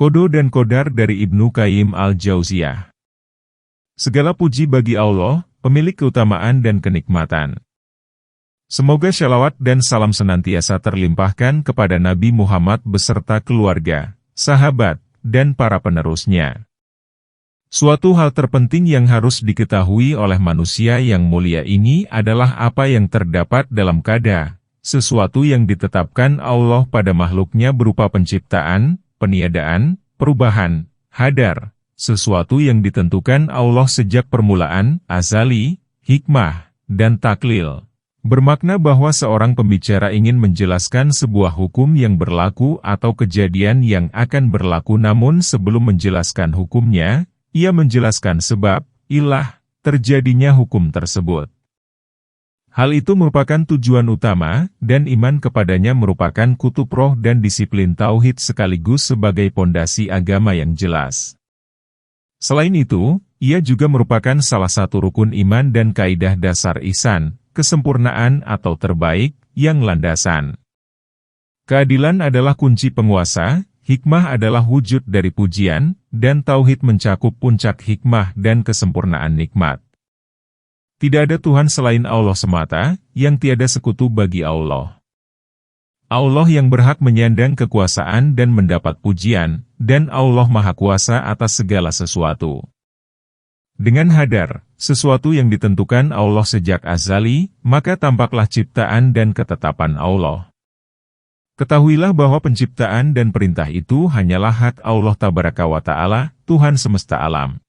Kodo dan Qadar dari Ibnu Qayyim al-Jauziyah. Segala puji bagi Allah, pemilik keutamaan dan kenikmatan. Semoga shalawat dan salam senantiasa terlimpahkan kepada Nabi Muhammad beserta keluarga, sahabat, dan para penerusnya. Suatu hal terpenting yang harus diketahui oleh manusia yang mulia ini adalah apa yang terdapat dalam qada, sesuatu yang ditetapkan Allah pada makhluknya berupa penciptaan, peniadaan, perubahan, hadar, sesuatu yang ditentukan Allah sejak permulaan, azali, hikmah, dan taklil. Bermakna bahwa seorang pembicara ingin menjelaskan sebuah hukum yang berlaku atau kejadian yang akan berlaku, namun sebelum menjelaskan hukumnya, ia menjelaskan sebab, ilah, terjadinya hukum tersebut. Hal itu merupakan tujuan utama, dan iman kepadanya merupakan kutub roh dan disiplin tauhid sekaligus sebagai pondasi agama yang jelas. Selain itu, ia juga merupakan salah satu rukun iman dan kaidah dasar ihsan, kesempurnaan atau terbaik, yang landasan. Keadilan adalah kunci penguasa, hikmah adalah wujud dari pujian, dan tauhid mencakup puncak hikmah dan kesempurnaan nikmat. Tidak ada Tuhan selain Allah semata, yang tiada sekutu bagi Allah. Allah yang berhak menyandang kekuasaan dan mendapat pujian, dan Allah Maha Kuasa atas segala sesuatu. Dengan hadar, sesuatu yang ditentukan Allah sejak azali, maka tampaklah ciptaan dan ketetapan Allah. Ketahuilah bahwa penciptaan dan perintah itu hanyalah hak Allah Tabaraka wa Ta'ala, Tuhan semesta alam.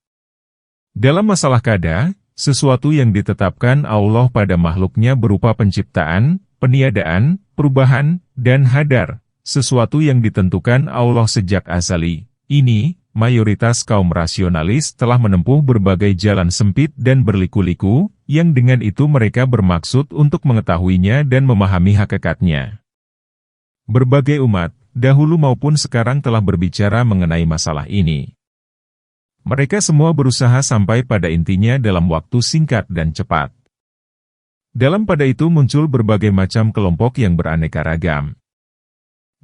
Dalam masalah qada, sesuatu yang ditetapkan Allah pada makhluknya berupa penciptaan, peniadaan, perubahan, dan hadar, sesuatu yang ditentukan Allah sejak azali. Ini, mayoritas kaum rasionalis telah menempuh berbagai jalan sempit dan berliku-liku, yang dengan itu mereka bermaksud untuk mengetahuinya dan memahami hakikatnya. Berbagai umat, dahulu maupun sekarang telah berbicara mengenai masalah ini. Mereka semua berusaha sampai pada intinya dalam waktu singkat dan cepat. Dalam pada itu muncul berbagai macam kelompok yang beraneka ragam.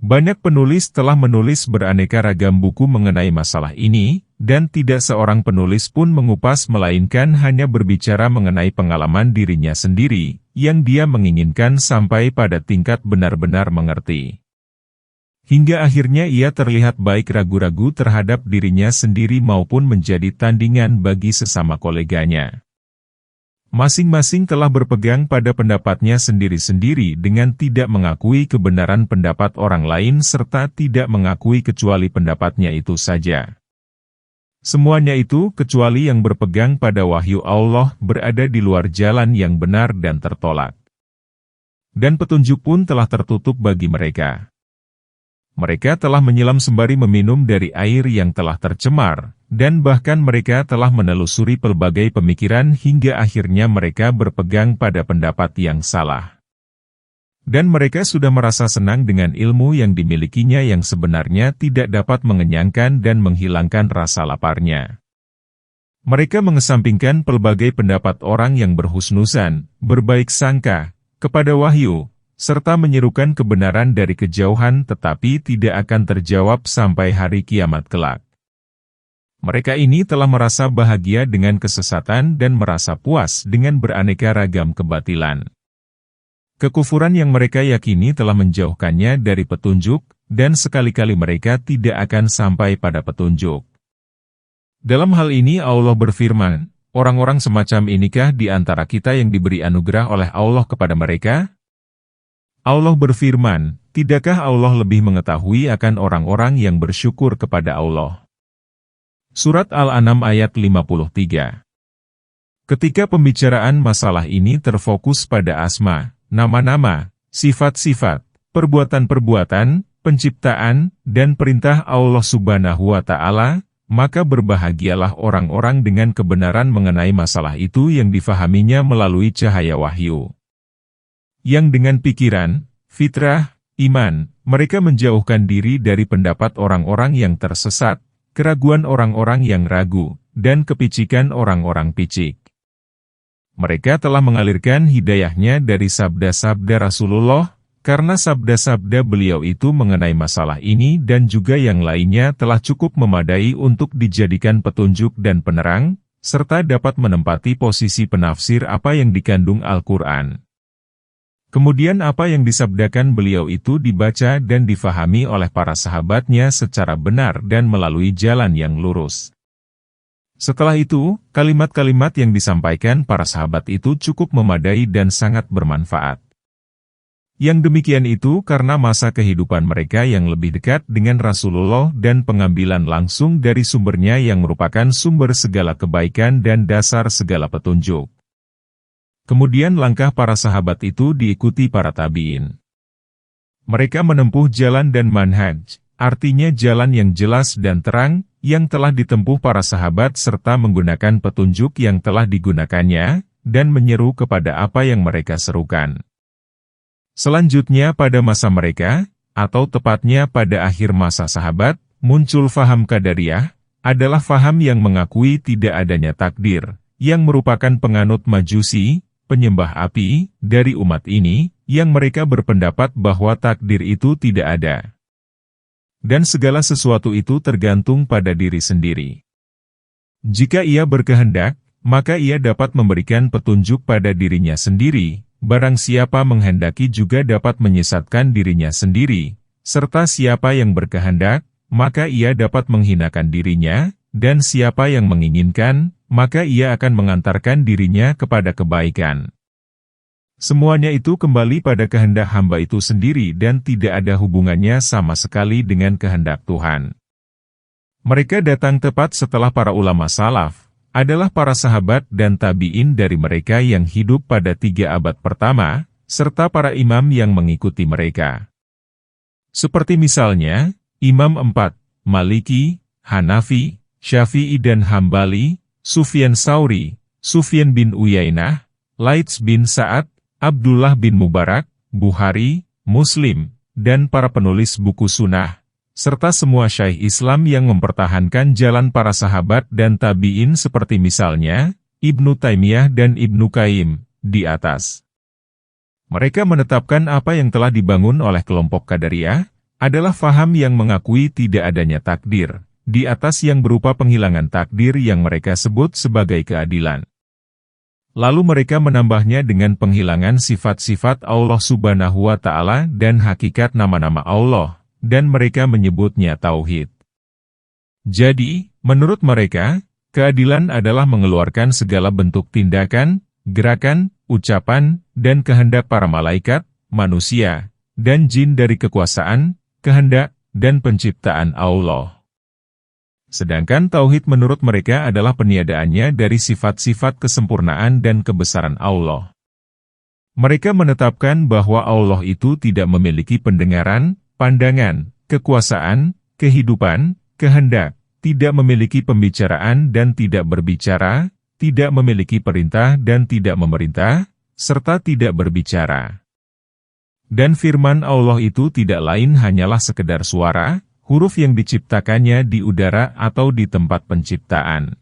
Banyak penulis telah menulis beraneka ragam buku mengenai masalah ini, dan tidak seorang penulis pun mengupas melainkan hanya berbicara mengenai pengalaman dirinya sendiri, yang dia menginginkan sampai pada tingkat benar-benar mengerti. Hingga akhirnya ia terlihat baik ragu-ragu terhadap dirinya sendiri maupun menjadi tandingan bagi sesama koleganya. Masing-masing telah berpegang pada pendapatnya sendiri-sendiri dengan tidak mengakui kebenaran pendapat orang lain serta tidak mengakui kecuali pendapatnya itu saja. Semuanya itu, kecuali yang berpegang pada wahyu Allah, berada di luar jalan yang benar dan tertolak. Dan petunjuk pun telah tertutup bagi mereka. Mereka telah menyelam sembari meminum dari air yang telah tercemar, dan bahkan mereka telah menelusuri pelbagai pemikiran hingga akhirnya mereka berpegang pada pendapat yang salah. Dan mereka sudah merasa senang dengan ilmu yang dimilikinya yang sebenarnya tidak dapat mengenyangkan dan menghilangkan rasa laparnya. Mereka mengesampingkan pelbagai pendapat orang yang berhusnuzan, berbaik sangka, kepada wahyu, serta menyerukan kebenaran dari kejauhan tetapi tidak akan terjawab sampai hari kiamat kelak. Mereka ini telah merasa bahagia dengan kesesatan dan merasa puas dengan beraneka ragam kebatilan. Kekufuran yang mereka yakini telah menjauhkannya dari petunjuk, dan sekali-kali mereka tidak akan sampai pada petunjuk. Dalam hal ini Allah berfirman, orang-orang semacam inikah di antara kita yang diberi anugerah oleh Allah kepada mereka? Allah berfirman, tidakkah Allah lebih mengetahui akan orang-orang yang bersyukur kepada Allah? Surat Al-An'am ayat 53. Ketika pembicaraan masalah ini terfokus pada asma, nama-nama, sifat-sifat, perbuatan-perbuatan, penciptaan, dan perintah Allah Subhanahu wa Ta'ala, maka berbahagialah orang-orang dengan kebenaran mengenai masalah itu yang difahaminya melalui cahaya wahyu. Yang dengan pikiran, fitrah, iman, mereka menjauhkan diri dari pendapat orang-orang yang tersesat, keraguan orang-orang yang ragu, dan kepicikan orang-orang picik. Mereka telah mengalirkan hidayahnya dari sabda-sabda Rasulullah, karena sabda-sabda beliau itu mengenai masalah ini dan juga yang lainnya telah cukup memadai untuk dijadikan petunjuk dan penerang, serta dapat menempati posisi penafsir apa yang dikandung Al-Quran. Kemudian apa yang disabdakan beliau itu dibaca dan difahami oleh para sahabatnya secara benar dan melalui jalan yang lurus. Setelah itu, kalimat-kalimat yang disampaikan para sahabat itu cukup memadai dan sangat bermanfaat. Yang demikian itu karena masa kehidupan mereka yang lebih dekat dengan Rasulullah dan pengambilan langsung dari sumbernya yang merupakan sumber segala kebaikan dan dasar segala petunjuk. Kemudian langkah para sahabat itu diikuti para tabi'in. Mereka menempuh jalan dan manhaj, artinya jalan yang jelas dan terang, yang telah ditempuh para sahabat serta menggunakan petunjuk yang telah digunakannya, dan menyeru kepada apa yang mereka serukan. Selanjutnya pada masa mereka, atau tepatnya pada akhir masa sahabat, muncul faham Qadariyah, adalah faham yang mengakui tidak adanya takdir, yang merupakan penganut Majusi, penyembah api, dari umat ini, yang mereka berpendapat bahwa takdir itu tidak ada. Dan segala sesuatu itu tergantung pada diri sendiri. Jika ia berkehendak, maka ia dapat memberikan petunjuk pada dirinya sendiri, barang siapa menghendaki juga dapat menyesatkan dirinya sendiri, serta siapa yang berkehendak, maka ia dapat menghinakan dirinya, dan siapa yang menginginkan, maka ia akan mengantarkan dirinya kepada kebaikan. Semuanya itu kembali pada kehendak hamba itu sendiri dan tidak ada hubungannya sama sekali dengan kehendak Tuhan. Mereka datang tepat setelah para ulama salaf, adalah para sahabat dan tabi'in dari mereka yang hidup pada 3 abad pertama, serta para imam yang mengikuti mereka. Seperti misalnya, Imam 4, Maliki, Hanafi, Syafi'i dan Hambali, Sufyan Tsauri, Sufyan bin Uyainah, Laits bin Sa'ad, Abdullah bin Mubarak, Bukhari, Muslim, dan para penulis buku sunnah, serta semua syaikh Islam yang mempertahankan jalan para sahabat dan tabi'in seperti misalnya, Ibnu Taimiyah dan Ibnu Qayyim, di atas. Mereka menetapkan apa yang telah dibangun oleh kelompok Qadariyah, adalah faham yang mengakui tidak adanya takdir, di atas yang berupa penghilangan takdir yang mereka sebut sebagai keadilan. Lalu mereka menambahnya dengan penghilangan sifat-sifat Allah Subhanahu wa Ta'ala dan hakikat nama-nama Allah, dan mereka menyebutnya tauhid. Jadi, menurut mereka, keadilan adalah mengeluarkan segala bentuk tindakan, gerakan, ucapan, dan kehendak para malaikat, manusia, dan jin dari kekuasaan, kehendak, dan penciptaan Allah. Sedangkan tauhid menurut mereka adalah peniadaannya dari sifat-sifat kesempurnaan dan kebesaran Allah. Mereka menetapkan bahwa Allah itu tidak memiliki pendengaran, pandangan, kekuasaan, kehidupan, kehendak, tidak memiliki pembicaraan dan tidak berbicara, tidak memiliki perintah dan tidak memerintah, serta tidak berbicara. Dan firman Allah itu tidak lain hanyalah sekedar suara, huruf yang diciptakannya di udara atau di tempat penciptaan.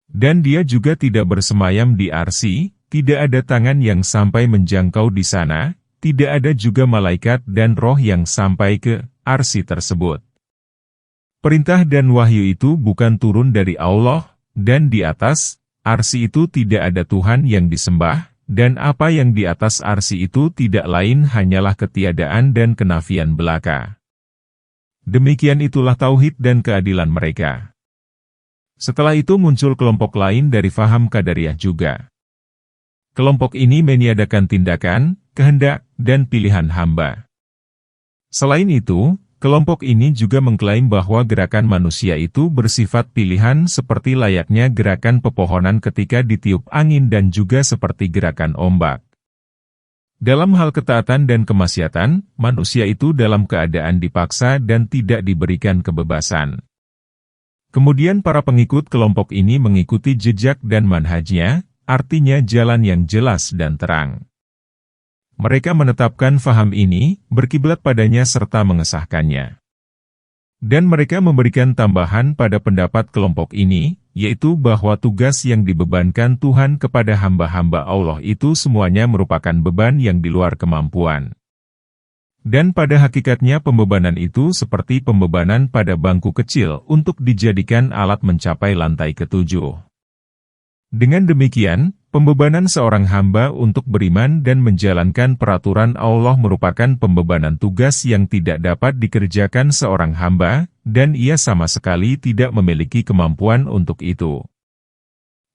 Dan dia juga tidak bersemayam di arsy, tidak ada tangan yang sampai menjangkau di sana, tidak ada juga malaikat dan roh yang sampai ke arsy tersebut. Perintah dan wahyu itu bukan turun dari Allah, dan di atas arsy itu tidak ada Tuhan yang disembah, dan apa yang di atas arsy itu tidak lain hanyalah ketiadaan dan kenafian belaka. Demikian itulah tauhid dan keadilan mereka. Setelah itu muncul kelompok lain dari faham Qadariyah juga. Kelompok ini meniadakan tindakan, kehendak, dan pilihan hamba. Selain itu, kelompok ini juga mengklaim bahwa gerakan manusia itu bersifat pilihan seperti layaknya gerakan pepohonan ketika ditiup angin dan juga seperti gerakan ombak. Dalam hal ketaatan dan kemaksiatan, manusia itu dalam keadaan dipaksa dan tidak diberikan kebebasan. Kemudian para pengikut kelompok ini mengikuti jejak dan manhajnya, artinya jalan yang jelas dan terang. Mereka menetapkan faham ini, berkiblat padanya serta mengesahkannya. Dan mereka memberikan tambahan pada pendapat kelompok ini, yaitu bahwa tugas yang dibebankan Tuhan kepada hamba-hamba Allah itu semuanya merupakan beban yang di luar kemampuan. Dan pada hakikatnya pembebanan itu seperti pembebanan pada bangku kecil untuk dijadikan alat mencapai lantai ketujuh. Dengan demikian, pembebanan seorang hamba untuk beriman dan menjalankan peraturan Allah merupakan pembebanan tugas yang tidak dapat dikerjakan seorang hamba, dan ia sama sekali tidak memiliki kemampuan untuk itu.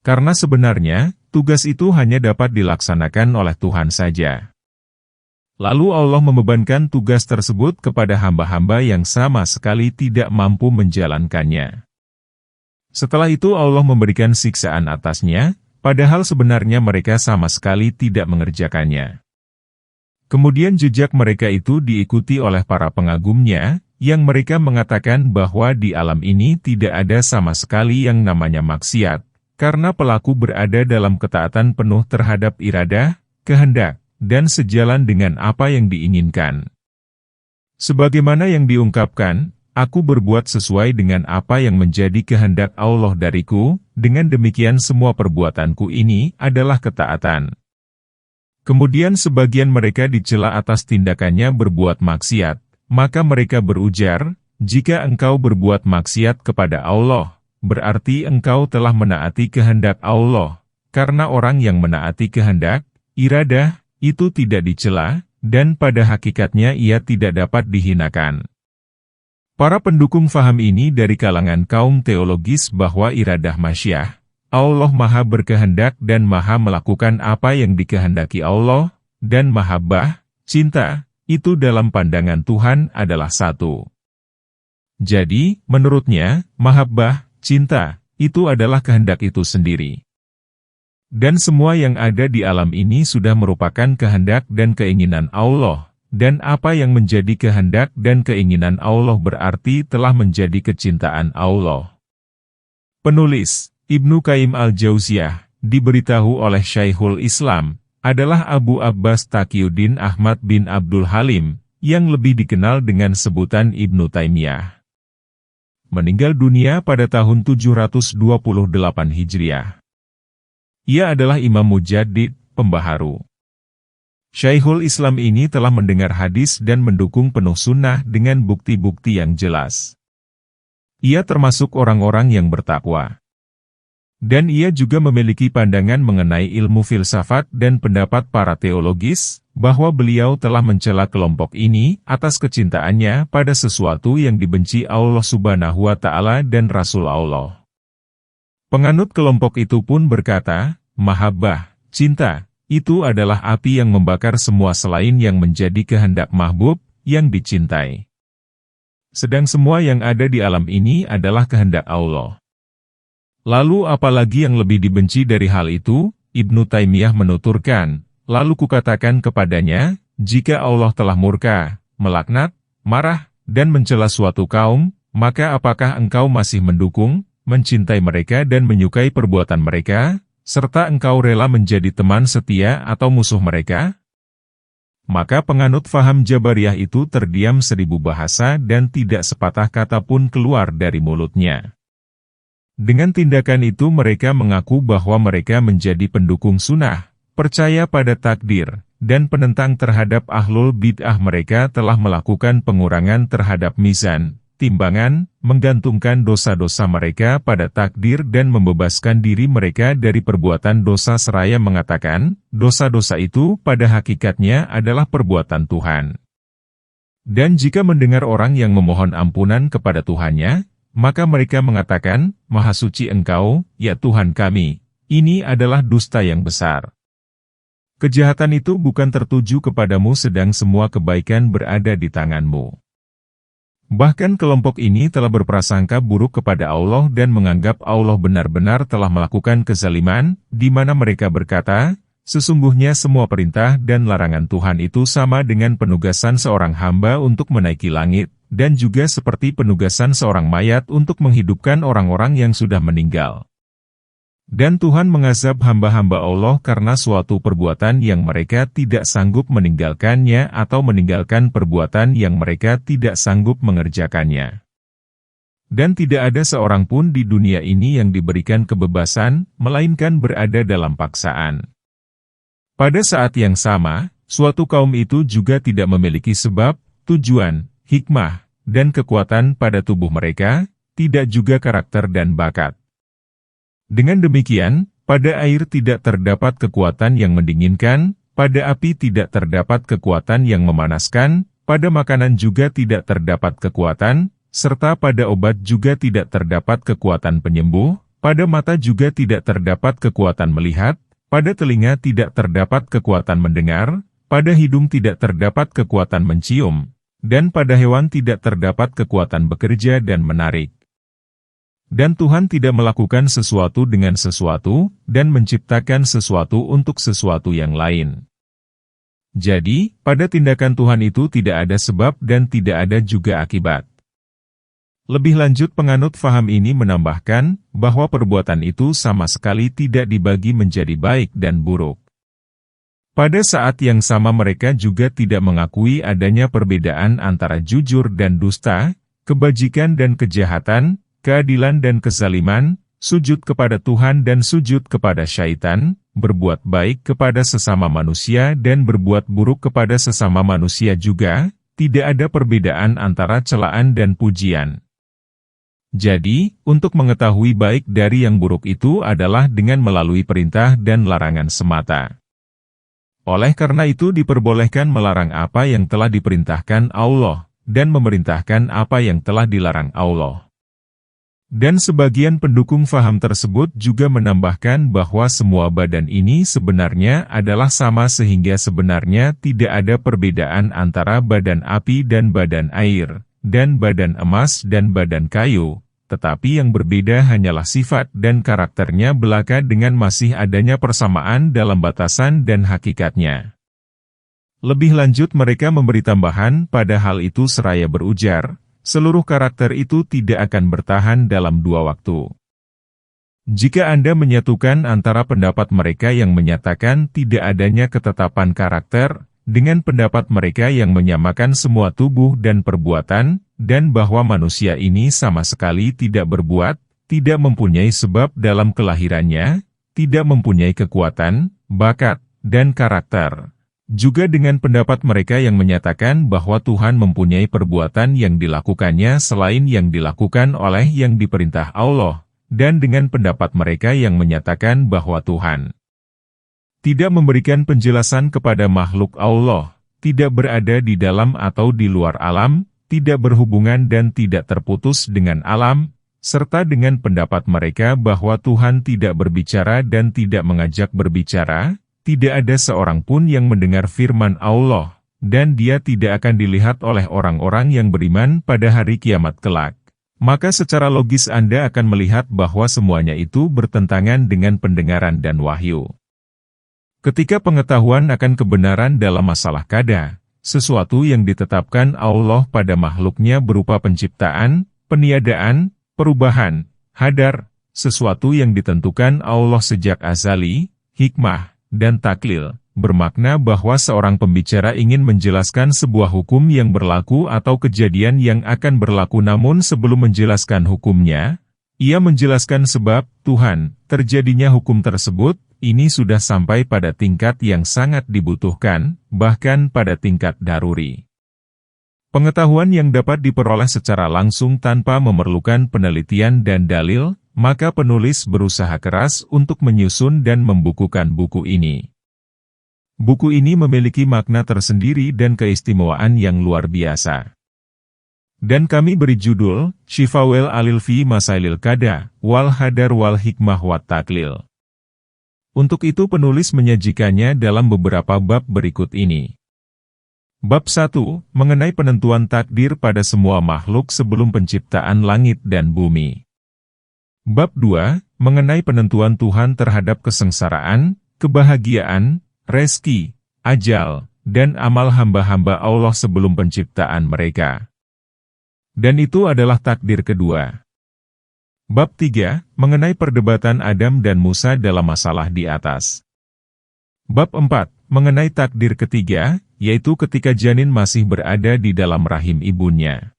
Karena sebenarnya, tugas itu hanya dapat dilaksanakan oleh Tuhan saja. Lalu Allah membebankan tugas tersebut kepada hamba-hamba yang sama sekali tidak mampu menjalankannya. Setelah itu Allah memberikan siksaan atasnya, padahal sebenarnya mereka sama sekali tidak mengerjakannya. Kemudian jejak mereka itu diikuti oleh para pengagumnya, yang mereka mengatakan bahwa di alam ini tidak ada sama sekali yang namanya maksiat, karena pelaku berada dalam ketaatan penuh terhadap iradah, kehendak, dan sejalan dengan apa yang diinginkan. Sebagaimana yang diungkapkan, aku berbuat sesuai dengan apa yang menjadi kehendak Allah dariku, dengan demikian semua perbuatanku ini adalah ketaatan. Kemudian sebagian mereka dicela atas tindakannya berbuat maksiat, maka mereka berujar, jika engkau berbuat maksiat kepada Allah, berarti engkau telah menaati kehendak Allah, karena orang yang menaati kehendak, iradah, itu tidak dicela, dan pada hakikatnya ia tidak dapat dihinakan. Para pendukung faham ini dari kalangan kaum teologis bahwa iradah masyiah, Allah maha berkehendak dan maha melakukan apa yang dikehendaki Allah, dan mahabbah, cinta, itu dalam pandangan Tuhan adalah satu. Jadi, menurutnya, mahabbah, cinta, itu adalah kehendak itu sendiri. Dan semua yang ada di alam ini sudah merupakan kehendak dan keinginan Allah, dan apa yang menjadi kehendak dan keinginan Allah berarti telah menjadi kecintaan Allah. Penulis, Ibnu Qayyim al-Jauziyah, diberitahu oleh Syekhul Islam, adalah Abu Abbas Taqiyuddin Ahmad bin Abdul Halim, yang lebih dikenal dengan sebutan Ibnu Taimiyah. Meninggal dunia pada tahun 728 Hijriah. Ia adalah Imam Mujaddid, pembaharu. Syekhul Islam ini telah mendengar hadis dan mendukung penuh sunnah dengan bukti-bukti yang jelas. Ia termasuk orang-orang yang bertakwa. Dan ia juga memiliki pandangan mengenai ilmu filsafat dan pendapat para teologis, bahwa beliau telah mencela kelompok ini atas kecintaannya pada sesuatu yang dibenci Allah Subhanahu wa Ta'ala dan Rasul Allah. Penganut kelompok itu pun berkata, mahabbah, cinta, itu adalah api yang membakar semua selain yang menjadi kehendak mahbub, yang dicintai. Sedang semua yang ada di alam ini adalah kehendak Allah. Lalu apalagi yang lebih dibenci dari hal itu? Ibnu Taimiyah menuturkan, lalu kukatakan kepadanya, jika Allah telah murka, melaknat, marah, dan mencela suatu kaum, maka apakah engkau masih mendukung, mencintai mereka dan menyukai perbuatan mereka, serta engkau rela menjadi teman setia atau musuh mereka? Maka penganut faham Jabariyah itu terdiam 1000 bahasa dan tidak sepatah kata pun keluar dari mulutnya. Dengan tindakan itu mereka mengaku bahwa mereka menjadi pendukung sunnah, percaya pada takdir, dan penentang terhadap ahlul bid'ah. Mereka telah melakukan pengurangan terhadap mizan, timbangan, menggantungkan dosa-dosa mereka pada takdir dan membebaskan diri mereka dari perbuatan dosa seraya mengatakan, dosa-dosa itu pada hakikatnya adalah perbuatan Tuhan. Dan jika mendengar orang yang memohon ampunan kepada Tuhannya, maka mereka mengatakan, Maha Suci Engkau, ya Tuhan kami, ini adalah dusta yang besar. Kejahatan itu bukan tertuju kepadamu sedang semua kebaikan berada di tanganmu. Bahkan kelompok ini telah berprasangka buruk kepada Allah dan menganggap Allah benar-benar telah melakukan kezaliman, di mana mereka berkata, sesungguhnya semua perintah dan larangan Tuhan itu sama dengan penugasan seorang hamba untuk menaiki langit, dan juga seperti penugasan seorang mayat untuk menghidupkan orang-orang yang sudah meninggal. Dan Tuhan mengazab hamba-hamba Allah karena suatu perbuatan yang mereka tidak sanggup meninggalkannya atau meninggalkan perbuatan yang mereka tidak sanggup mengerjakannya. Dan tidak ada seorang pun di dunia ini yang diberikan kebebasan, melainkan berada dalam paksaan. Pada saat yang sama, suatu kaum itu juga tidak memiliki sebab, tujuan, hikmah, dan kekuatan pada tubuh mereka, tidak juga karakter dan bakat. Dengan demikian, pada air tidak terdapat kekuatan yang mendinginkan, pada api tidak terdapat kekuatan yang memanaskan, pada makanan juga tidak terdapat kekuatan, serta pada obat juga tidak terdapat kekuatan penyembuh, pada mata juga tidak terdapat kekuatan melihat, pada telinga tidak terdapat kekuatan mendengar, pada hidung tidak terdapat kekuatan mencium, dan pada hewan tidak terdapat kekuatan bekerja dan menarik. Dan Tuhan tidak melakukan sesuatu dengan sesuatu, dan menciptakan sesuatu untuk sesuatu yang lain. Jadi, pada tindakan Tuhan itu tidak ada sebab dan tidak ada juga akibat. Lebih lanjut penganut faham ini menambahkan, bahwa perbuatan itu sama sekali tidak dibagi menjadi baik dan buruk. Pada saat yang sama mereka juga tidak mengakui adanya perbedaan antara jujur dan dusta, kebajikan dan kejahatan, keadilan dan kezaliman, sujud kepada Tuhan dan sujud kepada syaitan, berbuat baik kepada sesama manusia dan berbuat buruk kepada sesama manusia juga, tidak ada perbedaan antara celaan dan pujian. Jadi, untuk mengetahui baik dari yang buruk itu adalah dengan melalui perintah dan larangan semata. Oleh karena itu diperbolehkan melarang apa yang telah diperintahkan Allah, dan memerintahkan apa yang telah dilarang Allah. Dan sebagian pendukung faham tersebut juga menambahkan bahwa semua badan ini sebenarnya adalah sama sehingga sebenarnya tidak ada perbedaan antara badan api dan badan air, dan badan emas dan badan kayu, tetapi yang berbeda hanyalah sifat dan karakternya belaka dengan masih adanya persamaan dalam batasan dan hakikatnya. Lebih lanjut mereka memberi tambahan pada hal itu seraya berujar, seluruh karakter itu tidak akan bertahan dalam 2 waktu. Jika Anda menyatukan antara pendapat mereka yang menyatakan tidak adanya ketetapan karakter, dengan pendapat mereka yang menyamakan semua tubuh dan perbuatan, dan bahwa manusia ini sama sekali tidak berbuat, tidak mempunyai sebab dalam kelahirannya, tidak mempunyai kekuatan, bakat, dan karakter. Juga dengan pendapat mereka yang menyatakan bahwa Tuhan mempunyai perbuatan yang dilakukannya selain yang dilakukan oleh yang diperintah Allah, dan dengan pendapat mereka yang menyatakan bahwa Tuhan tidak memberikan penjelasan kepada makhluk Allah, tidak berada di dalam atau di luar alam, tidak berhubungan dan tidak terputus dengan alam, serta dengan pendapat mereka bahwa Tuhan tidak berbicara dan tidak mengajak berbicara, tidak ada seorang pun yang mendengar firman Allah, dan dia tidak akan dilihat oleh orang-orang yang beriman pada hari kiamat kelak. Maka secara logis Anda akan melihat bahwa semuanya itu bertentangan dengan pendengaran dan wahyu. Ketika pengetahuan akan kebenaran dalam masalah qada, sesuatu yang ditetapkan Allah pada makhluknya berupa penciptaan, peniadaan, perubahan, hadar, sesuatu yang ditentukan Allah sejak azali, hikmah, dan taklil, bermakna bahwa seorang pembicara ingin menjelaskan sebuah hukum yang berlaku atau kejadian yang akan berlaku namun sebelum menjelaskan hukumnya, ia menjelaskan sebab, Tuhan, terjadinya hukum tersebut, ini sudah sampai pada tingkat yang sangat dibutuhkan, bahkan pada tingkat daruri. Pengetahuan yang dapat diperoleh secara langsung tanpa memerlukan penelitian dan dalil, maka penulis berusaha keras untuk menyusun dan membukukan buku ini. Buku ini memiliki makna tersendiri dan keistimewaan yang luar biasa. Dan kami beri judul, Shifawel Alil fi Masailil Qada, Wal Hadar Wal Hikmah Wat Taklil. Untuk itu penulis menyajikannya dalam beberapa bab berikut ini. Bab 1, mengenai penentuan takdir pada semua makhluk sebelum penciptaan langit dan bumi. Bab 2, mengenai penentuan Tuhan terhadap kesengsaraan, kebahagiaan, rezeki, ajal, dan amal hamba-hamba Allah sebelum penciptaan mereka. Dan itu adalah takdir kedua. Bab 3, mengenai perdebatan Adam dan Musa dalam masalah di atas. Bab 4, mengenai takdir ketiga, yaitu ketika janin masih berada di dalam rahim ibunya.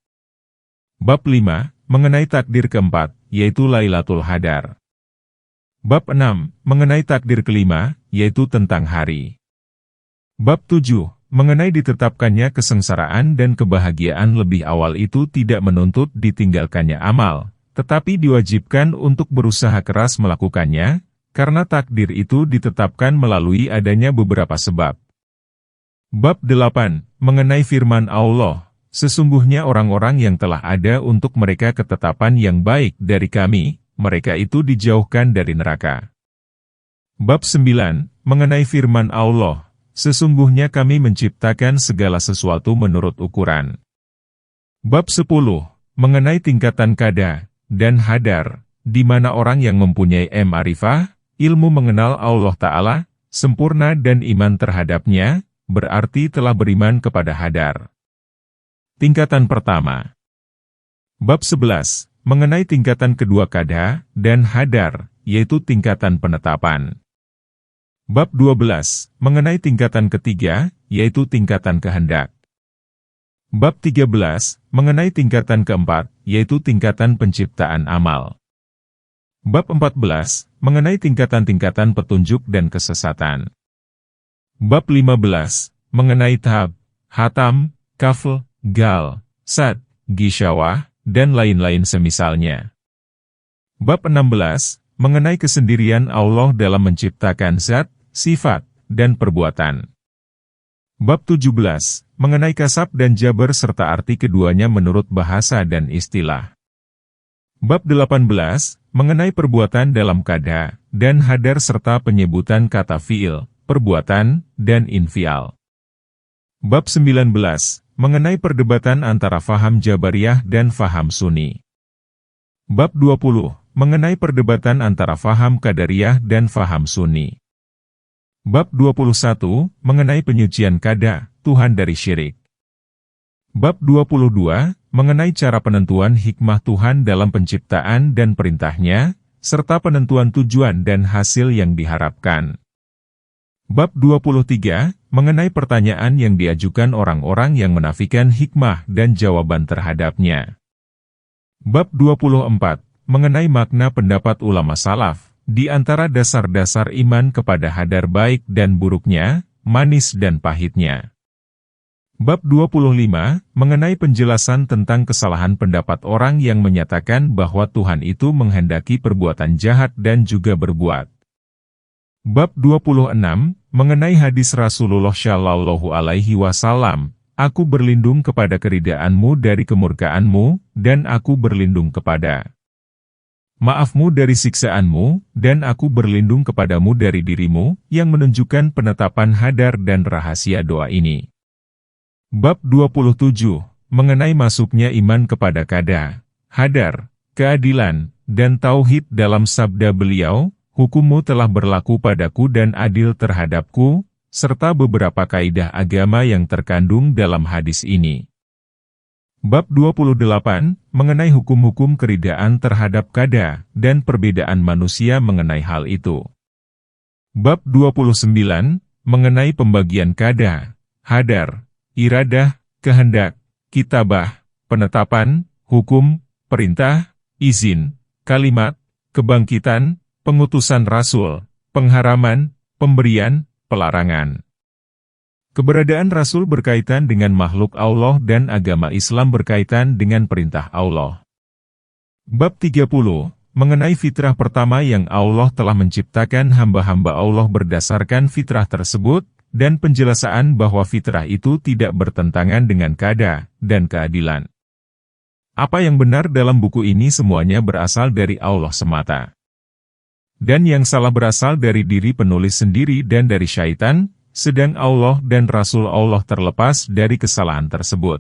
Bab 5, mengenai takdir keempat, yaitu Lailatul Hadar. Bab 6, mengenai takdir kelima, yaitu tentang hari. Bab 7, mengenai ditetapkannya kesengsaraan dan kebahagiaan lebih awal itu tidak menuntut ditinggalkannya amal, tetapi diwajibkan untuk berusaha keras melakukannya, karena takdir itu ditetapkan melalui adanya beberapa sebab. Bab 8, mengenai firman Allah, sesungguhnya orang-orang yang telah ada untuk mereka ketetapan yang baik dari kami, mereka itu dijauhkan dari neraka. Bab 9, mengenai firman Allah, sesungguhnya kami menciptakan segala sesuatu menurut ukuran. Bab 10, mengenai tingkatan kada dan hadar, di mana orang yang mempunyai ma'rifah, ilmu mengenal Allah Ta'ala, sempurna dan iman terhadapnya, berarti telah beriman kepada hadar. Tingkatan pertama. Bab 11, mengenai tingkatan kedua kada dan hadar, yaitu tingkatan penetapan. Bab 12, mengenai tingkatan ketiga, yaitu tingkatan kehendak. Bab 13, mengenai tingkatan keempat, yaitu tingkatan penciptaan amal. Bab 14, mengenai tingkatan-tingkatan petunjuk dan kesesatan. Bab 15, mengenai tahap, hatam, kafl, gal, sad, gisyawah, dan lain-lain semisalnya. Bab 16, mengenai kesendirian Allah dalam menciptakan zat, sifat, dan perbuatan. Bab 17, mengenai kasab dan jabar serta arti keduanya menurut bahasa dan istilah. Bab 18, mengenai perbuatan dalam kada dan hadar serta penyebutan kata fiil, perbuatan, dan infial. Bab 19, mengenai perdebatan antara faham Jabariyah dan faham Sunni. Bab 20, mengenai perdebatan antara faham Qadariyah dan faham Sunni. Bab 21, mengenai penyucian kada, Tuhan dari syirik. Bab 22, mengenai cara penentuan hikmah Tuhan dalam penciptaan dan perintahnya, serta penentuan tujuan dan hasil yang diharapkan. Bab 23, mengenai pertanyaan yang diajukan orang-orang yang menafikan hikmah dan jawaban terhadapnya. Bab 24, mengenai makna pendapat ulama salaf, di antara dasar-dasar iman kepada hadar baik dan buruknya, manis dan pahitnya. Bab 25, mengenai penjelasan tentang kesalahan pendapat orang yang menyatakan bahwa Tuhan itu menghendaki perbuatan jahat dan juga berbuat. Bab 26, mengenai hadis Rasulullah Shallallahu Alaihi Wasallam, aku berlindung kepada keridaan-Mu dari kemurkaan-Mu, dan aku berlindung kepada maaf-Mu dari siksaan-Mu, dan aku berlindung kepadamu dari dirimu, yang menunjukkan penetapan hadar dan rahasia doa ini. Bab 27, mengenai masuknya iman kepada kada, hadar, keadilan, dan tauhid dalam sabda beliau, hukum-Mu telah berlaku padaku dan adil terhadapku, serta beberapa kaidah agama yang terkandung dalam hadis ini. Bab 28, mengenai hukum-hukum keridaan terhadap kada, dan perbedaan manusia mengenai hal itu. Bab 29, mengenai pembagian kada, hadar, iradah, kehendak, kitabah, penetapan, hukum, perintah, izin, kalimat, kebangkitan, pengutusan rasul, pengharaman, pemberian, pelarangan. Keberadaan Rasul berkaitan dengan makhluk Allah dan agama Islam berkaitan dengan perintah Allah. Bab 30, mengenai fitrah pertama yang Allah telah menciptakan hamba-hamba Allah berdasarkan fitrah tersebut, dan penjelasan bahwa fitrah itu tidak bertentangan dengan kada dan keadilan. Apa yang benar dalam buku ini semuanya berasal dari Allah semata. Dan yang salah berasal dari diri penulis sendiri dan dari syaitan, sedang Allah dan Rasul Allah terlepas dari kesalahan tersebut.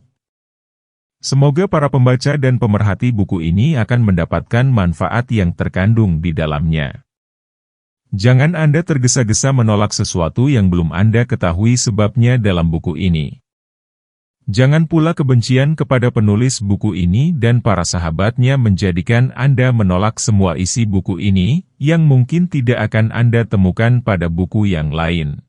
Semoga para pembaca dan pemerhati buku ini akan mendapatkan manfaat yang terkandung di dalamnya. Jangan Anda tergesa-gesa menolak sesuatu yang belum Anda ketahui sebabnya dalam buku ini. Jangan pula kebencian kepada penulis buku ini dan para sahabatnya menjadikan Anda menolak semua isi buku ini, yang mungkin tidak akan Anda temukan pada buku yang lain.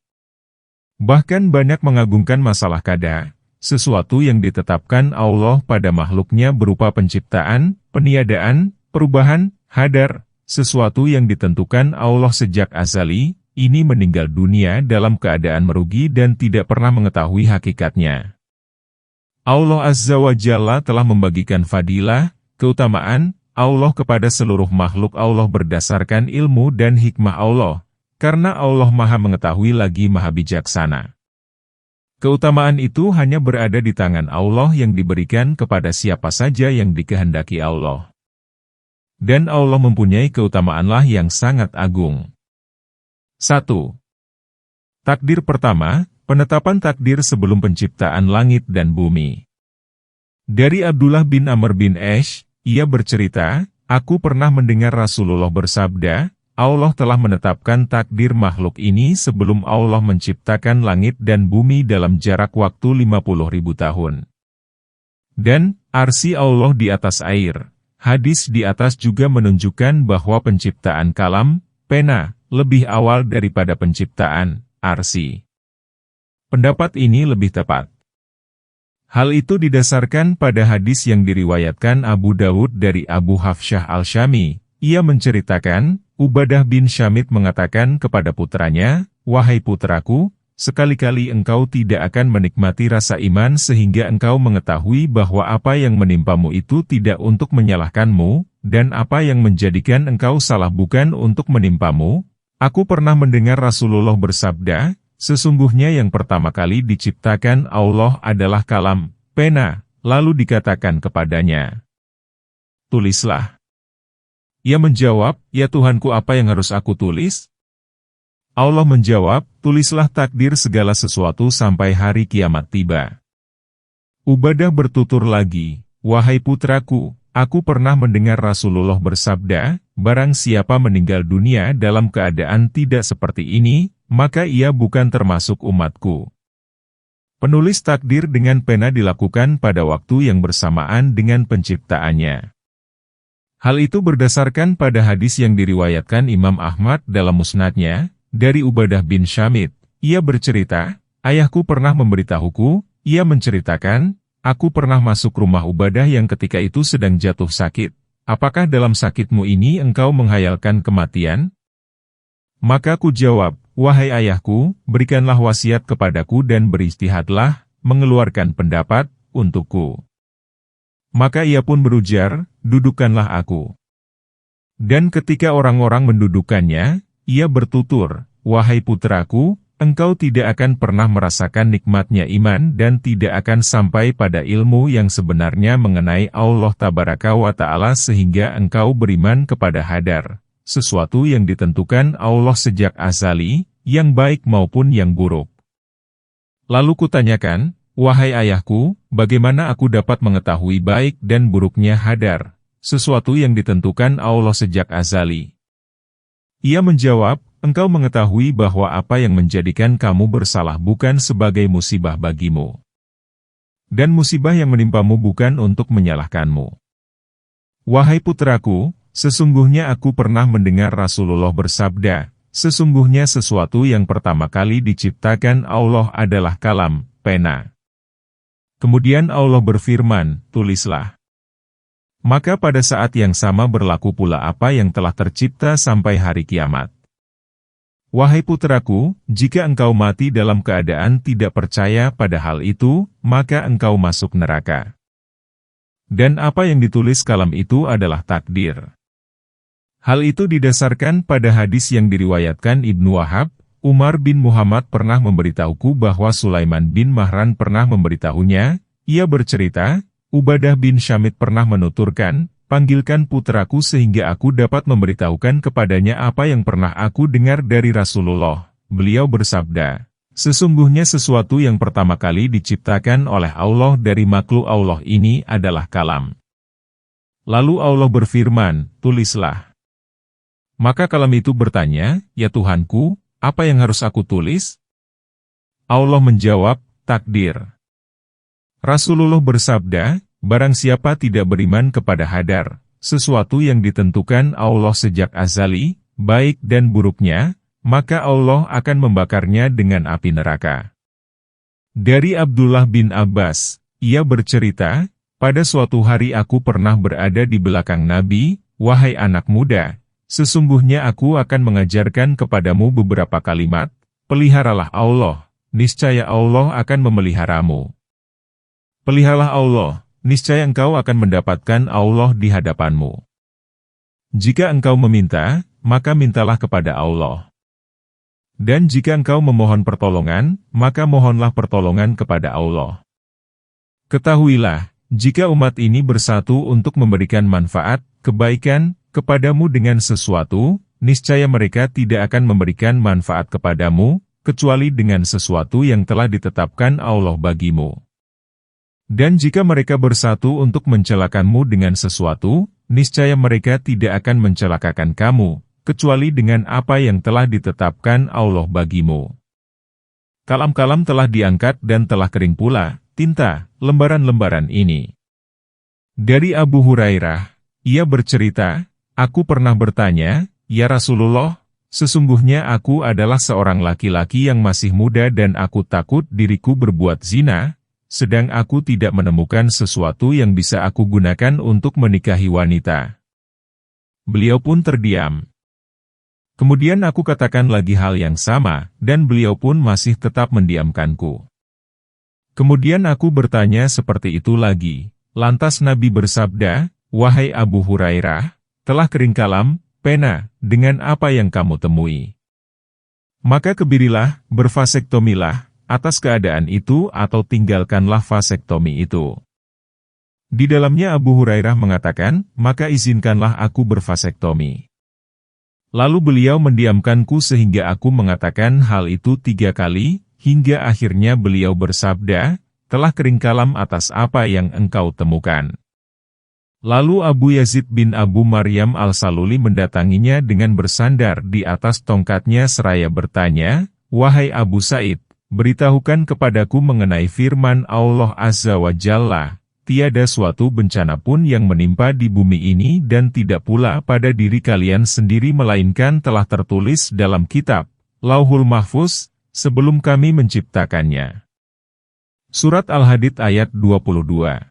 Bahkan banyak mengagungkan masalah kada, sesuatu yang ditetapkan Allah pada makhluknya berupa penciptaan, peniadaan, perubahan, hadar, sesuatu yang ditentukan Allah sejak azali, ini meninggal dunia dalam keadaan merugi dan tidak pernah mengetahui hakikatnya. Allah Azza wa Jalla telah membagikan fadilah, keutamaan, Allah kepada seluruh makhluk Allah berdasarkan ilmu dan hikmah Allah, karena Allah Maha Mengetahui lagi Maha Bijaksana. Keutamaan itu hanya berada di tangan Allah yang diberikan kepada siapa saja yang dikehendaki Allah. Dan Allah mempunyai keutamaanlah yang sangat agung. 1. Takdir pertama, penetapan takdir sebelum penciptaan langit dan bumi. Dari Abdullah bin Amr bin Ash, ia bercerita, aku pernah mendengar Rasulullah bersabda, Allah telah menetapkan takdir makhluk ini sebelum Allah menciptakan langit dan bumi dalam jarak waktu 50.000 tahun. Dan, arsy Allah di atas air. Hadis di atas juga menunjukkan bahwa penciptaan kalam, pena, lebih awal daripada penciptaan arsy. Pendapat ini lebih tepat. Hal itu didasarkan pada hadis yang diriwayatkan Abu Dawud dari Abu Hafsyah al-Syami. Ia menceritakan, Ubadah bin Syamit mengatakan kepada putranya, "Wahai putraku, sekali-kali engkau tidak akan menikmati rasa iman sehingga engkau mengetahui bahwa apa yang menimpamu itu tidak untuk menyalahkanmu, dan apa yang menjadikan engkau salah bukan untuk menimpamu." Aku pernah mendengar Rasulullah bersabda, sesungguhnya yang pertama kali diciptakan Allah adalah kalam, pena, lalu dikatakan kepadanya, "Tulislah." Ia menjawab, "Ya Tuhanku, apa yang harus aku tulis?" Allah menjawab, "Tulislah takdir segala sesuatu sampai hari kiamat tiba." Ubadah bertutur lagi, "Wahai putraku, aku pernah mendengar Rasulullah bersabda, barang siapa meninggal dunia dalam keadaan tidak seperti ini, maka ia bukan termasuk umatku." Penulis takdir dengan pena dilakukan pada waktu yang bersamaan dengan penciptaannya. Hal itu berdasarkan pada hadis yang diriwayatkan Imam Ahmad dalam musnadnya, dari Ubadah bin Syamit. Ia bercerita, ayahku pernah memberitahuku, ia menceritakan, aku pernah masuk rumah Ubadah yang ketika itu sedang jatuh sakit. Apakah dalam sakitmu ini engkau menghayalkan kematian? Maka ku jawab, wahai ayahku, berikanlah wasiat kepadaku dan beristihadlah, mengeluarkan pendapat, untukku. Maka ia pun berujar, dudukkanlah aku. Dan ketika orang-orang mendudukkannya, ia bertutur, wahai putraku, engkau tidak akan pernah merasakan nikmatnya iman dan tidak akan sampai pada ilmu yang sebenarnya mengenai Allah Tabaraka wa Ta'ala sehingga engkau beriman kepada hadar, sesuatu yang ditentukan Allah sejak azali, yang baik maupun yang buruk. Lalu kutanyakan, wahai ayahku, bagaimana aku dapat mengetahui baik dan buruknya hadar, sesuatu yang ditentukan Allah sejak azali? Ia menjawab, engkau mengetahui bahwa apa yang menjadikan kamu bersalah bukan sebagai musibah bagimu. Dan musibah yang menimpamu bukan untuk menyalahkanmu. Wahai putraku, sesungguhnya aku pernah mendengar Rasulullah bersabda, sesungguhnya sesuatu yang pertama kali diciptakan Allah adalah kalam, pena. Kemudian Allah berfirman, tulislah. Maka pada saat yang sama berlaku pula apa yang telah tercipta sampai hari kiamat. Wahai putraku, jika engkau mati dalam keadaan tidak percaya pada hal itu, maka engkau masuk neraka. Dan apa yang ditulis kalam itu adalah takdir. Hal itu didasarkan pada hadis yang diriwayatkan Ibnu Wahab. Umar bin Muhammad pernah memberitahuku bahwa Sulaiman bin Mahran pernah memberitahunya. Ia bercerita, Ubadah bin Syamit pernah menuturkan, panggilkan putraku sehingga aku dapat memberitahukan kepadanya apa yang pernah aku dengar dari Rasulullah. Beliau bersabda, sesungguhnya sesuatu yang pertama kali diciptakan oleh Allah dari makhluk Allah ini adalah kalam. Lalu Allah berfirman, tulislah. Maka kalam itu bertanya, ya Tuhanku, apa yang harus aku tulis? Allah menjawab, takdir. Rasulullah bersabda, barang siapa tidak beriman kepada hadar, sesuatu yang ditentukan Allah sejak azali, baik dan buruknya, maka Allah akan membakarnya dengan api neraka. Dari Abdullah bin Abbas, ia bercerita, pada suatu hari aku pernah berada di belakang Nabi, wahai anak muda, sesungguhnya aku akan mengajarkan kepadamu beberapa kalimat, peliharalah Allah, niscaya Allah akan memeliharamu. Peliharalah Allah, niscaya engkau akan mendapatkan Allah di hadapanmu. Jika engkau meminta, maka mintalah kepada Allah. Dan jika engkau memohon pertolongan, maka mohonlah pertolongan kepada Allah. Ketahuilah, jika umat ini bersatu untuk memberikan manfaat, kebaikan, kepadamu dengan sesuatu, niscaya mereka tidak akan memberikan manfaat kepadamu, kecuali dengan sesuatu yang telah ditetapkan Allah bagimu. Dan jika mereka bersatu untuk mencelakakanmu dengan sesuatu, niscaya mereka tidak akan mencelakakan kamu, kecuali dengan apa yang telah ditetapkan Allah bagimu. Kalam-kalam telah diangkat dan telah kering pula, tinta, lembaran-lembaran ini. Dari Abu Hurairah, ia bercerita, aku pernah bertanya, ya Rasulullah, sesungguhnya aku adalah seorang laki-laki yang masih muda dan aku takut diriku berbuat zina, sedang aku tidak menemukan sesuatu yang bisa aku gunakan untuk menikahi wanita. Beliau pun terdiam. Kemudian aku katakan lagi hal yang sama, dan beliau pun masih tetap mendiamkanku. Kemudian aku bertanya seperti itu lagi, lantas Nabi bersabda, wahai Abu Hurairah, telah kering kalam, pena, dengan apa yang kamu temui. Maka kebirilah, bervasektomilah, atas keadaan itu atau tinggalkanlah vasektomi itu. Di dalamnya Abu Hurairah mengatakan, maka izinkanlah aku bervasektomi. Lalu beliau mendiamkanku sehingga aku mengatakan hal itu 3 kali, hingga akhirnya beliau bersabda, telah kering kalam atas apa yang engkau temukan. Lalu Abu Yazid bin Abu Maryam al-Saluli mendatanginya dengan bersandar di atas tongkatnya seraya bertanya, wahai Abu Sa'id, beritahukan kepadaku mengenai firman Allah Azza wa Jalla, tiada suatu bencana pun yang menimpa di bumi ini dan tidak pula pada diri kalian sendiri melainkan telah tertulis dalam kitab, Lauhul Mahfuz, sebelum kami menciptakannya. Surat Al-Hadid ayat 22.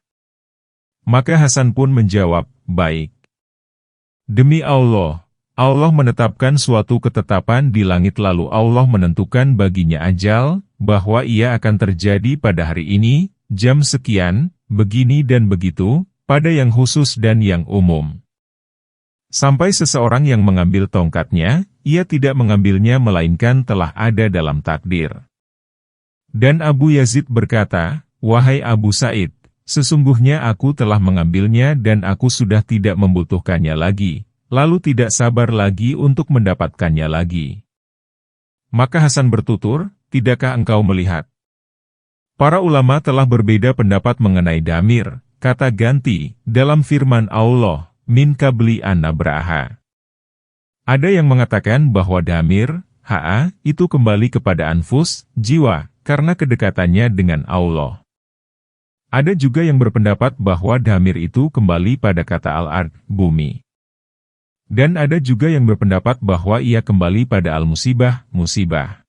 Maka Hasan pun menjawab, baik. Demi Allah, Allah menetapkan suatu ketetapan di langit lalu Allah menentukan baginya ajal, bahwa ia akan terjadi pada hari ini, jam sekian, begini dan begitu, pada yang khusus dan yang umum. Sampai seseorang yang mengambil tongkatnya, ia tidak mengambilnya melainkan telah ada dalam takdir. Dan Abu Yazid berkata, wahai Abu Sa'id, sesungguhnya aku telah mengambilnya dan aku sudah tidak membutuhkannya lagi, lalu tidak sabar lagi untuk mendapatkannya lagi. Maka Hasan bertutur, tidakkah engkau melihat? Para ulama telah berbeda pendapat mengenai damir, kata ganti, dalam firman Allah, min qabli an nabraha. Ada yang mengatakan bahwa damir, ha, itu kembali kepada anfus, jiwa, karena kedekatannya dengan Allah. Ada juga yang berpendapat bahwa damir itu kembali pada kata al-ard, bumi. Dan ada juga yang berpendapat bahwa ia kembali pada al-musibah, musibah.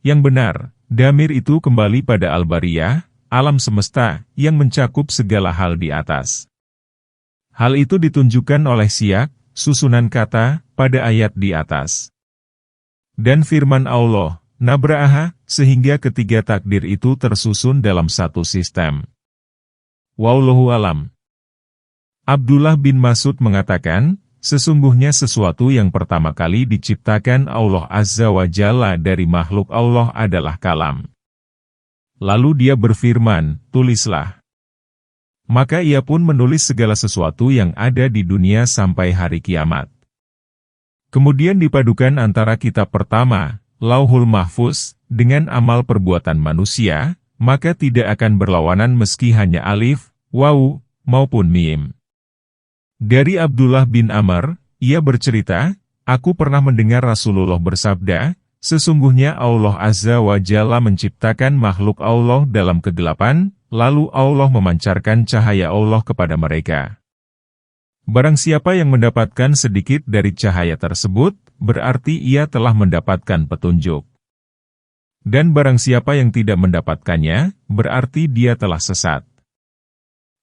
Yang benar, damir itu kembali pada al-bariyah, alam semesta, yang mencakup segala hal di atas. Hal itu ditunjukkan oleh siyak, susunan kata, pada ayat di atas. Dan firman Allah, nabra'aha, sehingga ketiga takdir itu tersusun dalam satu sistem. Wallahu alam. Abdullah bin Mas'ud mengatakan, sesungguhnya sesuatu yang pertama kali diciptakan Allah Azza wa Jalla dari makhluk Allah adalah kalam. Lalu dia berfirman, tulislah. Maka ia pun menulis segala sesuatu yang ada di dunia sampai hari kiamat. Kemudian dipadukan antara kitab pertama, Lauhul Mahfuz, dengan amal perbuatan manusia, maka tidak akan berlawanan meski hanya alif, waw, maupun mim. Dari Abdullah bin Amr, ia bercerita, aku pernah mendengar Rasulullah bersabda, sesungguhnya Allah Azza wa Jalla menciptakan makhluk Allah dalam kegelapan, lalu Allah memancarkan cahaya Allah kepada mereka. Barang siapa yang mendapatkan sedikit dari cahaya tersebut, berarti ia telah mendapatkan petunjuk. Dan barang siapa yang tidak mendapatkannya, berarti dia telah sesat.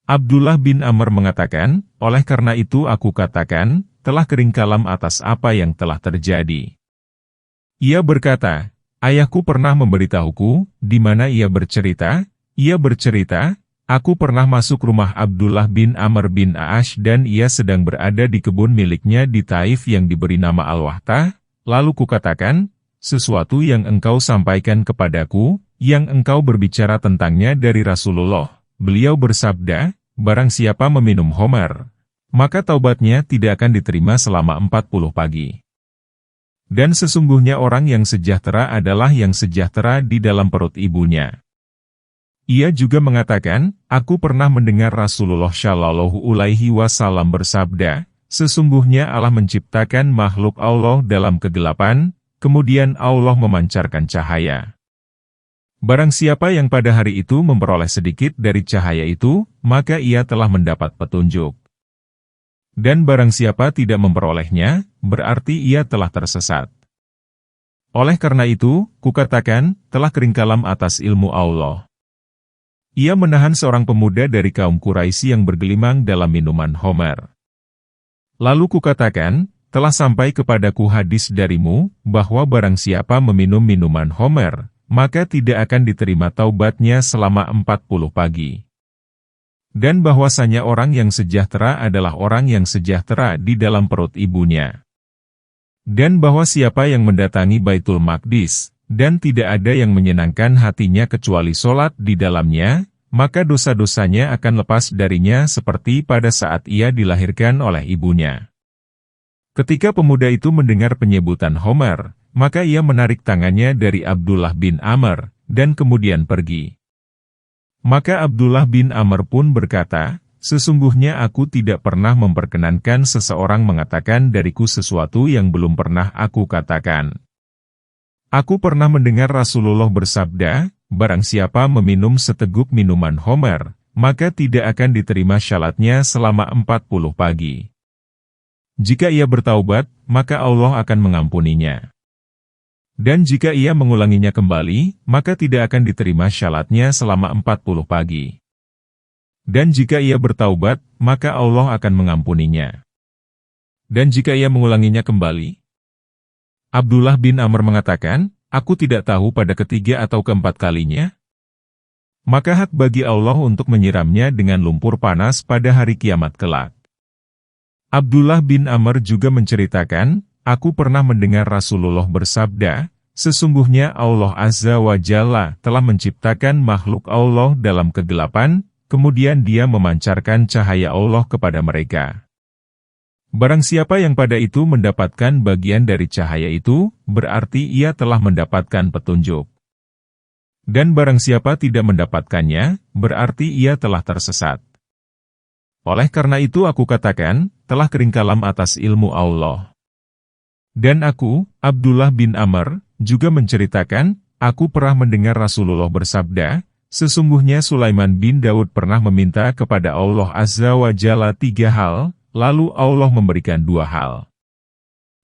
Abdullah bin Amr mengatakan, oleh karena itu aku katakan, telah kering kalam atas apa yang telah terjadi. Ia berkata, ayahku pernah memberitahuku, di mana ia bercerita, aku pernah masuk rumah Abdullah bin Amr bin Aash dan ia sedang berada di kebun miliknya di Taif yang diberi nama Al-Wahtah, lalu kukatakan, sesuatu yang engkau sampaikan kepadaku, yang engkau berbicara tentangnya dari Rasulullah. Beliau bersabda, barang siapa meminum homer, maka taubatnya tidak akan diterima selama 40 pagi. Dan sesungguhnya orang yang sejahtera adalah yang sejahtera di dalam perut ibunya. Ia juga mengatakan, aku pernah mendengar Rasulullah Shallallahu Alaihi Wasallam bersabda, sesungguhnya Allah menciptakan makhluk Allah dalam kegelapan, kemudian Allah memancarkan cahaya. Barang siapa yang pada hari itu memperoleh sedikit dari cahaya itu, maka ia telah mendapat petunjuk. Dan barang siapa tidak memperolehnya, berarti ia telah tersesat. Oleh karena itu, kukatakan, telah kering kalam atas ilmu Allah. Ia menahan seorang pemuda dari kaum Quraisy yang bergelimang dalam minuman homer. Lalu kukatakan, telah sampai kepadaku hadis darimu, bahwa barang siapa meminum minuman homer, maka tidak akan diterima taubatnya selama 40 pagi. Dan bahwasanya orang yang sejahtera adalah orang yang sejahtera di dalam perut ibunya. Dan bahwa siapa yang mendatangi Baitul Maqdis, dan tidak ada yang menyenangkan hatinya kecuali sholat di dalamnya, maka dosa-dosanya akan lepas darinya seperti pada saat ia dilahirkan oleh ibunya. Ketika pemuda itu mendengar penyebutan homer, maka ia menarik tangannya dari Abdullah bin Amr, dan kemudian pergi. Maka Abdullah bin Amr pun berkata, sesungguhnya aku tidak pernah memperkenankan seseorang mengatakan dariku sesuatu yang belum pernah aku katakan. Aku pernah mendengar Rasulullah bersabda, barang siapa meminum seteguk minuman homer, maka tidak akan diterima syalatnya selama 40 pagi. Jika ia bertaubat, maka Allah akan mengampuninya. Dan jika ia mengulanginya kembali, maka tidak akan diterima syalatnya selama 40 pagi. Dan jika ia bertaubat, maka Allah akan mengampuninya. Dan jika ia mengulanginya kembali, Abdullah bin Amr mengatakan, aku tidak tahu pada ketiga atau keempat kalinya. Maka hak bagi Allah untuk menyiramnya dengan lumpur panas pada hari kiamat kelak. Abdullah bin Amr juga menceritakan, aku pernah mendengar Rasulullah bersabda, sesungguhnya Allah Azza wa Jalla telah menciptakan makhluk Allah dalam kegelapan, kemudian Dia memancarkan cahaya Allah kepada mereka. Barang siapa yang pada itu mendapatkan bagian dari cahaya itu, berarti ia telah mendapatkan petunjuk. Dan barang siapa tidak mendapatkannya, berarti ia telah tersesat. Oleh karena itu aku katakan, telah kering kalam atas ilmu Allah. Dan aku, Abdullah bin Amr, juga menceritakan, aku pernah mendengar Rasulullah bersabda, sesungguhnya Sulaiman bin Daud pernah meminta kepada Allah Azza wa Jalla 3 hal, lalu Allah memberikan 2 hal.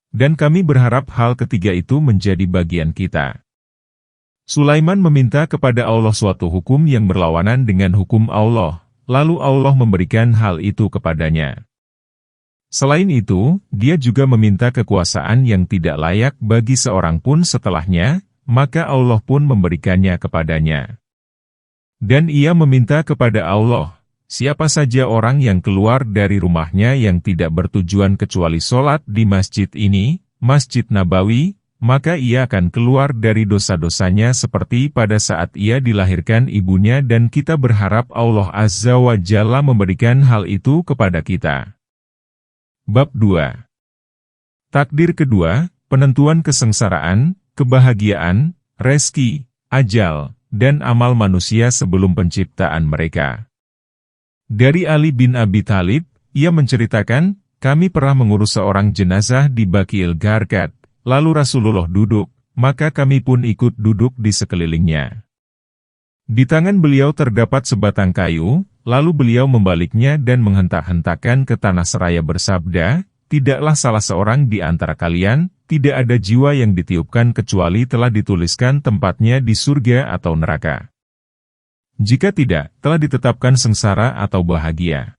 Dan kami berharap hal ketiga itu menjadi bagian kita. Sulaiman meminta kepada Allah suatu hukum yang berlawanan dengan hukum Allah, lalu Allah memberikan hal itu kepadanya. Selain itu, dia juga meminta kekuasaan yang tidak layak bagi seorang pun setelahnya, maka Allah pun memberikannya kepadanya. Dan ia meminta kepada Allah, siapa saja orang yang keluar dari rumahnya yang tidak bertujuan kecuali sholat di masjid ini, Masjid Nabawi, maka ia akan keluar dari dosa-dosanya seperti pada saat ia dilahirkan ibunya dan kita berharap Allah Azza wa Jalla memberikan hal itu kepada kita. Bab 2. Takdir kedua, penentuan kesengsaraan, kebahagiaan, rezeki, ajal, dan amal manusia sebelum penciptaan mereka. Dari Ali bin Abi Thalib, ia menceritakan, kami pernah mengurus seorang jenazah di Baqil Gharqad, lalu Rasulullah duduk, maka kami pun ikut duduk di sekelilingnya. Di tangan beliau terdapat sebatang kayu, lalu beliau membaliknya dan menghentak-hentakan ke tanah seraya bersabda, tidaklah salah seorang di antara kalian, tidak ada jiwa yang ditiupkan kecuali telah dituliskan tempatnya di surga atau neraka. Jika tidak, telah ditetapkan sengsara atau bahagia.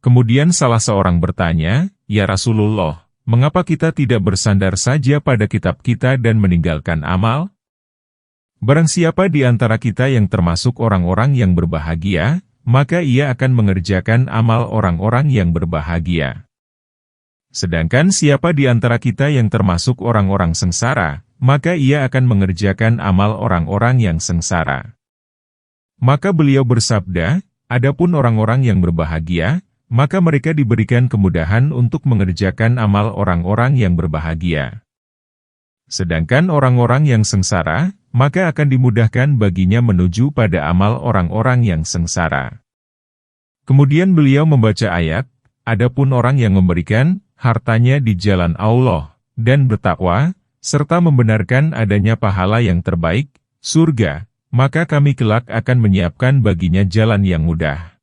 Kemudian salah seorang bertanya, "Ya Rasulullah, mengapa kita tidak bersandar saja pada kitab kita dan meninggalkan amal? Barang siapa di antara kita yang termasuk orang-orang yang berbahagia, maka ia akan mengerjakan amal orang-orang yang berbahagia. Sedangkan siapa di antara kita yang termasuk orang-orang sengsara, maka ia akan mengerjakan amal orang-orang yang sengsara." Maka beliau bersabda, "Adapun orang-orang yang berbahagia, maka mereka diberikan kemudahan untuk mengerjakan amal orang-orang yang berbahagia. Sedangkan orang-orang yang sengsara, maka akan dimudahkan baginya menuju pada amal orang-orang yang sengsara." Kemudian beliau membaca ayat, "Adapun orang yang memberikan hartanya di jalan Allah, dan bertakwa, serta membenarkan adanya pahala yang terbaik, surga, maka kami kelak akan menyiapkan baginya jalan yang mudah.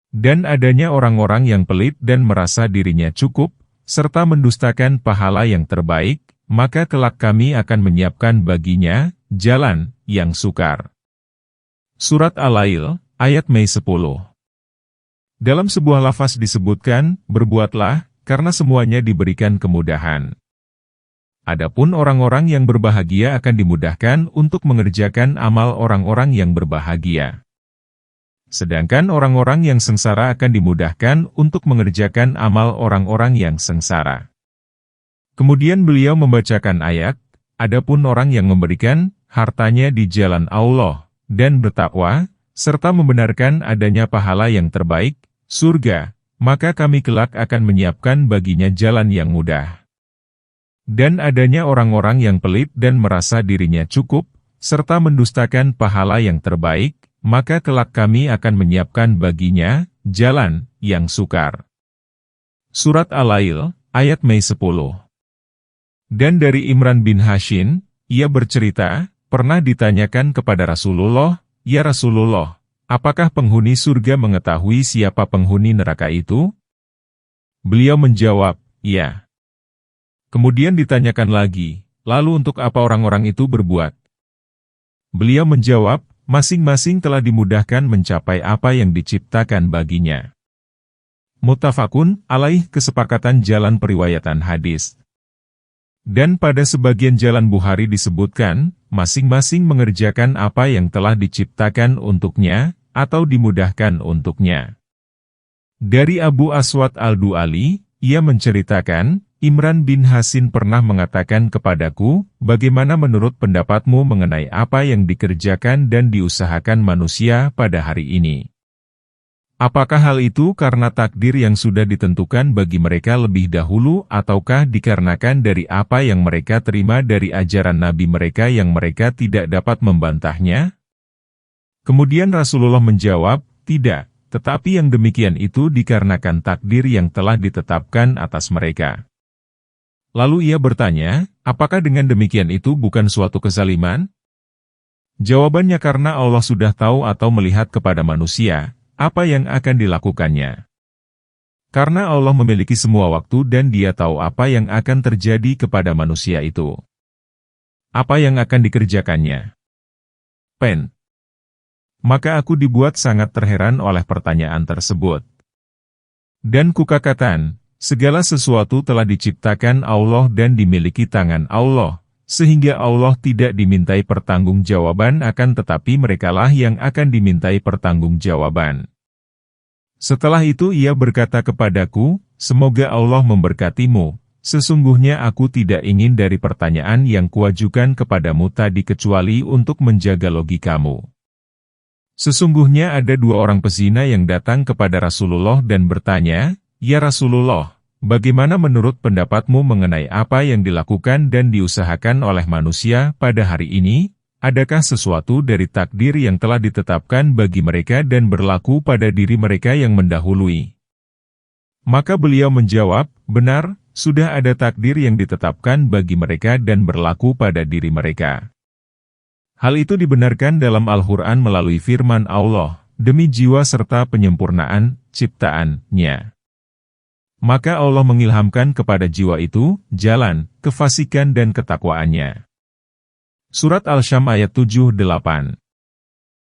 Dan adanya orang-orang yang pelit dan merasa dirinya cukup, serta mendustakan pahala yang terbaik, maka kelak kami akan menyiapkan baginya jalan yang sukar." Surat Al-Lail, ayat Mei 10. Dalam sebuah lafaz disebutkan, "Berbuatlah, karena semuanya diberikan kemudahan." Adapun orang-orang yang berbahagia akan dimudahkan untuk mengerjakan amal orang-orang yang berbahagia. Sedangkan orang-orang yang sengsara akan dimudahkan untuk mengerjakan amal orang-orang yang sengsara. Kemudian beliau membacakan ayat, "Adapun orang yang memberikan hartanya di jalan Allah, dan bertakwa, serta membenarkan adanya pahala yang terbaik, surga, maka kami kelak akan menyiapkan baginya jalan yang mudah. Dan adanya orang-orang yang pelit dan merasa dirinya cukup, serta mendustakan pahala yang terbaik, maka kelak kami akan menyiapkan baginya jalan yang sukar." Surat Al-Lail, ayat Mei 10. Dan dari Imran bin Hashim, ia bercerita, pernah ditanyakan kepada Rasulullah, "Ya Rasulullah, apakah penghuni surga mengetahui siapa penghuni neraka itu?" Beliau menjawab, "Ya." Kemudian ditanyakan lagi, "Lalu untuk apa orang-orang itu berbuat?" Beliau menjawab, "Masing-masing telah dimudahkan mencapai apa yang diciptakan baginya." Muttafaqun alaih, kesepakatan jalan periwayatan hadis. Dan pada sebagian jalan Bukhari disebutkan, masing-masing mengerjakan apa yang telah diciptakan untuknya, atau dimudahkan untuknya. Dari Abu Aswad Al-Du'ali, ia menceritakan, Imran bin Hasin pernah mengatakan kepadaku, "Bagaimana menurut pendapatmu mengenai apa yang dikerjakan dan diusahakan manusia pada hari ini? Apakah hal itu karena takdir yang sudah ditentukan bagi mereka lebih dahulu ataukah dikarenakan dari apa yang mereka terima dari ajaran Nabi mereka yang mereka tidak dapat membantahnya?" Kemudian Rasulullah menjawab, "Tidak, tetapi yang demikian itu dikarenakan takdir yang telah ditetapkan atas mereka." Lalu ia bertanya, "Apakah dengan demikian itu bukan suatu kezaliman?" Jawabannya, karena Allah sudah tahu atau melihat kepada manusia apa yang akan dilakukannya. Karena Allah memiliki semua waktu dan Dia tahu apa yang akan terjadi kepada manusia itu. Apa yang akan dikerjakannya? Maka aku dibuat sangat terheran oleh pertanyaan tersebut. Dan kukatakan, segala sesuatu telah diciptakan Allah dan dimiliki tangan Allah, sehingga Allah tidak dimintai pertanggungjawaban akan tetapi merekalah yang akan dimintai pertanggungjawaban. Setelah itu ia berkata kepadaku, "Semoga Allah memberkatimu, sesungguhnya aku tidak ingin dari pertanyaan yang kuajukan kepadamu tadi kecuali untuk menjaga logikamu." Sesungguhnya ada dua orang pezina yang datang kepada Rasulullah dan bertanya, "Ya Rasulullah, bagaimana menurut pendapatmu mengenai apa yang dilakukan dan diusahakan oleh manusia pada hari ini? Adakah sesuatu dari takdir yang telah ditetapkan bagi mereka dan berlaku pada diri mereka yang mendahului?" Maka beliau menjawab, "Benar, sudah ada takdir yang ditetapkan bagi mereka dan berlaku pada diri mereka." Hal itu dibenarkan dalam Al-Quran melalui firman Allah, "Demi jiwa serta penyempurnaan ciptaannya." Maka Allah mengilhamkan kepada jiwa itu, jalan, kefasikan dan ketakwaannya. Surat Al-Syam ayat 7-8.